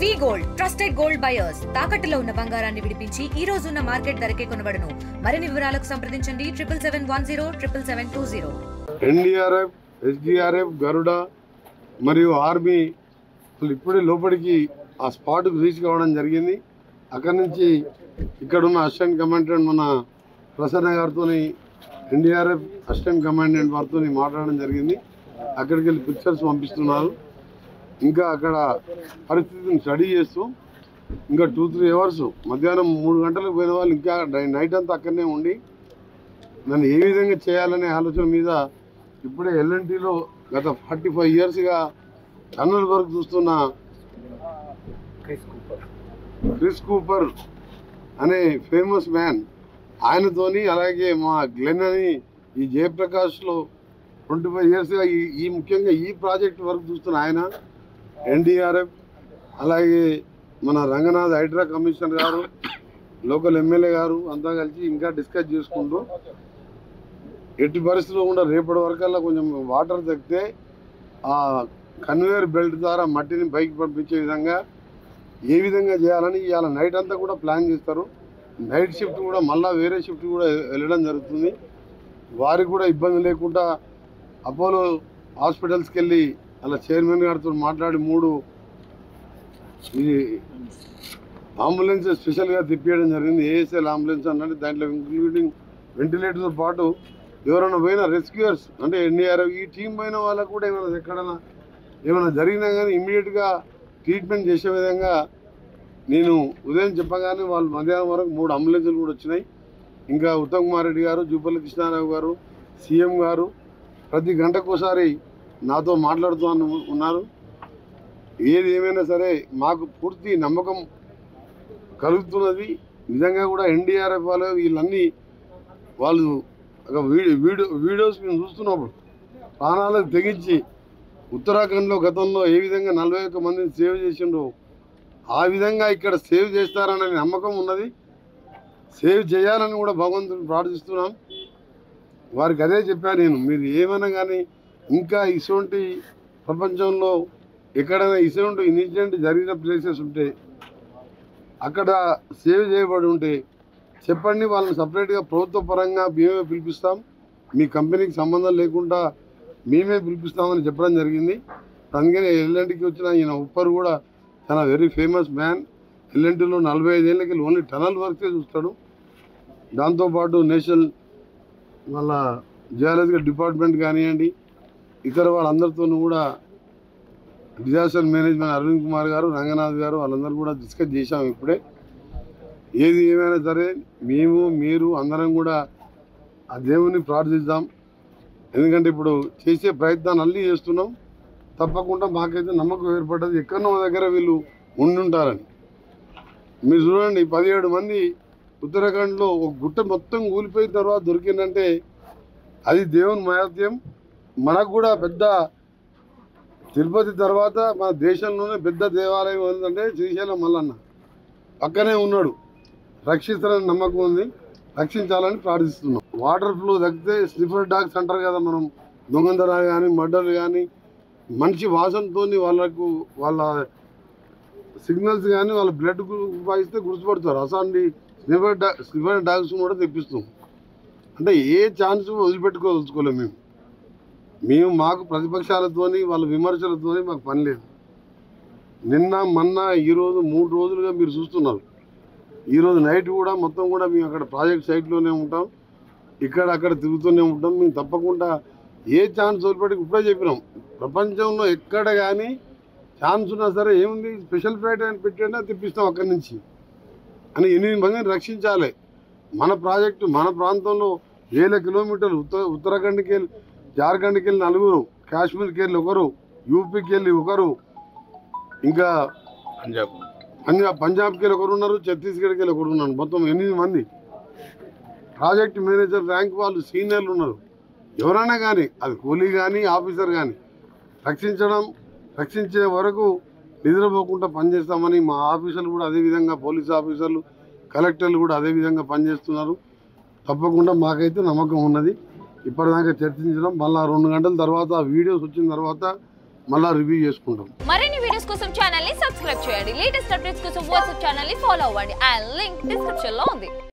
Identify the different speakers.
Speaker 1: వి gold trusted gold buyers తాకట్టులో ఉన్న బంగారాన్ని విడిపించి ఈ రోజు ఉన్న మార్కెట్ ధరకే కొనబడును. మరిన్ని వివరాలకు సంప్రదించండి 7771077720.
Speaker 2: ఎన్డీఆర్ఎఫ్, ఎస్డీఆర్ఎఫ్, గరుడ మరియు ఆర్మీ ఇప్పుడే లోపలికి ఆ స్పాట్కు రీచ్ కావడం జరిగింది. అక్కడి నుంచి ఇక్కడున్న అసిస్టెంట్ కమాండెంట్ మన ప్రసన్న గారితో ఎన్డీఆర్ఎఫ్ అసిస్టెంట్ కమాండెంట్ వారితో మాట్లాడడం జరిగింది. అక్కడికి వెళ్ళి పిక్చర్స్ పంపిస్తున్నారు. ఇంకా అక్కడ పరిస్థితిని స్టడీ చేస్తూ ఇంకా 2-3 అవర్స్ మధ్యాహ్నం 3 గంటలకు పోయిన వాళ్ళు ఇంకా నైట్ అంతా అక్కడనే ఉండి నన్ను ఏ విధంగా చేయాలనే ఆలోచన మీద ఇప్పుడే ఎల్ఎన్టీలో గత 45 ఇయర్స్గా టన్నల్ వర్క్ చూస్తున్న క్రిస్ కూపర్ అనే ఫేమస్ మ్యాన్ ఆయనతోని, అలాగే మా గ్లెన్ అని ఈ జయప్రకాష్లో 25 ఇయర్స్గా ఈ ముఖ్యంగా ఈ ప్రాజెక్ట్ వర్క్ చూస్తున్న ఆయన, ఎన్డీఆర్ఎఫ్, అలాగే మన రంగనాథ్ హైడ్రా కమిషనర్ గారు, లోకల్ ఎమ్మెల్యే గారు అంతా కలిసి ఇంకా డిస్కస్ చేసుకుంటూ ఎట్టి పరిస్థితుల్లో కూడా రేపటి వరకల్లా కొంచెం వాటర్ తగ్గితే ఆ కన్వేయర్ బెల్ట్ ద్వారా మట్టిని పైకి పంపించే విధంగా ఏ విధంగా చేయాలని ఇవాళ నైట్ అంతా కూడా ప్లాన్ చేస్తారు. నైట్ షిఫ్ట్ కూడా మళ్ళీ వేరే షిఫ్ట్ కూడా వెళ్ళడం జరుగుతుంది. వారికి కూడా ఇబ్బంది లేకుండా అపోలో హాస్పిటల్స్కి వెళ్ళి అలా చైర్మన్ గారితో మాట్లాడి 3 ఈ అంబులెన్స్ స్పెషల్గా తిప్పేయడం జరిగింది. ఏఎస్ఎల్ అంబులెన్స్ అన్నట్టు దాంట్లో ఇంక్లూడింగ్ వెంటిలేటర్తో పాటు ఎవరైనా పోయినా రెస్క్యూయర్స్ అంటే ఎన్డీఆర్ఎఫ్ ఈ టీం పోయిన వాళ్ళకు కూడా ఎక్కడైనా ఏమైనా జరిగినా కానీ ఇమ్మీడియట్గా ట్రీట్మెంట్ చేసే విధంగా నేను ఉదయం చెప్పగానే వాళ్ళు మధ్యాహ్నం వరకు 3 అంబులెన్సులు కూడా వచ్చినాయి. ఇంకా ఉత్తమ్ కుమార్ రెడ్డి గారు, జూపల్లి కృష్ణారావు గారు, సీఎం గారు ప్రతి గంటకోసారి నాతో మాట్లాడుతూ ఉన్నారు. ఏది ఏమైనా సరే మాకు పూర్తి నమ్మకం కలుగుతున్నది. నిజంగా కూడా ఎన్డీఆర్ఎఫ్ వాళ్ళు ఒక వీడియోస్ మేము చూస్తున్నప్పుడు ప్రాణాలకు తెగించి ఉత్తరాఖండ్లో గతంలో ఏ విధంగా 41 మందిని సేవ్ చేసిండ్రో ఆ విధంగా ఇక్కడ సేవ్ చేస్తారనే నమ్మకం ఉన్నది. సేవ్ చేయాలని కూడా భగవంతుని ప్రార్థిస్తున్నాం. వారికి అదే చెప్పాను నేను, మీరు ఏమైనా కానీ ఇంకా ఇటువంటి ప్రపంచంలో ఎక్కడైనా ఇటువంటి ఇన్సిడెంట్ జరిగిన ప్లేసెస్ ఉంటే అక్కడ సేవ్ చేయబడి ఉంటే చెప్పండి, వాళ్ళని సపరేట్గా ప్రభుత్వ పరంగా మేమే పిలిపిస్తాం, మీ కంపెనీకి సంబంధం లేకుండా మేమే పిలిపిస్తామని చెప్పడం జరిగింది. అందుకని ఎల్ఎన్టీకి వచ్చిన ఈయన ఉప్పర్ కూడా చాలా వెరీ ఫేమస్ మ్యాన్. ఎల్ఎన్టీలో 45 ఏళ్ళకి ఓన్లీ టనల్ వర్క్సే చూస్తాడు. దాంతోపాటు నేషనల్ మళ్ళా జియాలజికల్ డిపార్ట్మెంట్ కానివ్వండి, ఇతర వాళ్ళందరితో కూడా డిజాస్టర్ మేనేజ్మెంట్ అరవింద్ కుమార్ గారు, రంగనాథ్ గారు వాళ్ళందరూ కూడా డిస్కస్ చేశాం. ఇప్పుడే ఏది ఏమైనా సరే మేము మీరు అందరం కూడా ఆ దేవుని ప్రార్థిద్దాం. ఎందుకంటే ఇప్పుడు చేసే ప్రయత్నాన్ని అన్నీ చేస్తున్నాం. తప్పకుండా మాకైతే నమ్మకం ఏర్పడ్డది ఎక్కడో దగ్గర వీళ్ళు ఉండుంటారని. మీరు చూడండి, 17 మంది ఉత్తరాఖండ్లో ఒక గుట్ట మొత్తం కూలిపోయిన తర్వాత దొరికిందంటే అది దేవుని మహత్యం. మనకు కూడా పెద్ద తిరుపతి తర్వాత మన దేశంలోనే పెద్ద దేవాలయం ఏంటంటే శ్రీశైలం మల్లన్న పక్కనే ఉన్నాడు. రక్షిస్తారని నమ్మకం ఉంది, రక్షించాలని ప్రార్థిస్తున్నాం. వాటర్ ఫ్లో తగ్గితే స్నిఫర్ డాగ్స్ అంటారు కదా, మనం దొంగతనాలు కానీ మర్డర్లు కానీ మనిషి వాసనతో వాళ్ళ సిగ్నల్స్ కానీ వాళ్ళ బ్లడ్ వాయిస్తే గుర్తుపడతారు. అసలు స్నిఫర్ డాగ్స్ కూడా తెప్పిస్తాం. అంటే ఏ ఛాన్స్ వదిలిపెట్టుకోదలుచుకోలేము మేము. మాకు ప్రతిపక్షాలతోని వాళ్ళ విమర్శలతోని మాకు పని లేదు. నిన్న మొన్న ఈరోజు 3 రోజులుగా మీరు చూస్తున్నారు. ఈరోజు నైట్ కూడా మొత్తం కూడా మేము అక్కడ ప్రాజెక్ట్ సైట్లోనే ఉంటాం, అక్కడ తిరుగుతూనే ఉంటాం. మేము తప్పకుండా ఏ ఛాన్స్ వదిలిపెట్టి ఇప్పుడే చెప్పినాం, ప్రపంచంలో ఎక్కడ కానీ ఛాన్స్ ఉన్నా సరే ఏముంది స్పెషల్ ఫ్లైట్ అని పెట్టినా తెప్పిస్తాం అక్కడి నుంచి అని 8 మందిని రక్షించాలి. మన ప్రాజెక్టు మన ప్రాంతంలో 1000 కిలోమీటర్లు ఉత్తరాఖండ్కి వెళ్ళి, జార్ఖండ్కి వెళ్ళి 4, కాశ్మీర్కి వెళ్ళి 1, యూపీకి వెళ్ళి 1, ఇంకా పంజాబ్కి వెళ్ళి 1 ఉన్నారు, ఛత్తీస్గఢ్కి వెళ్ళి 1 ఉన్నారు. మొత్తం 8 మంది ప్రాజెక్ట్ మేనేజర్ ర్యాంక్ వాళ్ళు సీనియర్లు ఉన్నారు. ఎవరైనా కానీ అది కూలీ కానీ ఆఫీసర్ కానీ రక్షించే వరకు నిద్రపోకుండా పనిచేస్తామని మా ఆఫీసర్లు కూడా అదేవిధంగా, పోలీస్ ఆఫీసర్లు, కలెక్టర్లు కూడా అదేవిధంగా పనిచేస్తున్నారు. తప్పకుండా మాకైతే నమ్మకం ఉన్నది. ఇప్పటిదాకా చర్చించడం మళ్ళీ 2 గంటల తర్వాత వీడియోస్ వచ్చిన తర్వాత మళ్ళీ రివ్యూ చేసుకుంటాం.
Speaker 3: మరిన్ని వీడియోస్ కోసం ఛానల్ ని సబ్స్క్రైబ్ చేయండి. లేటెస్ట్ అప్డేట్స్ కోసం వాట్సాప్ ఛానల్ ని ఫాలో అవ్వండి. ఆ లింక్ డిస్క్రిప్షన్ లో ఉంది.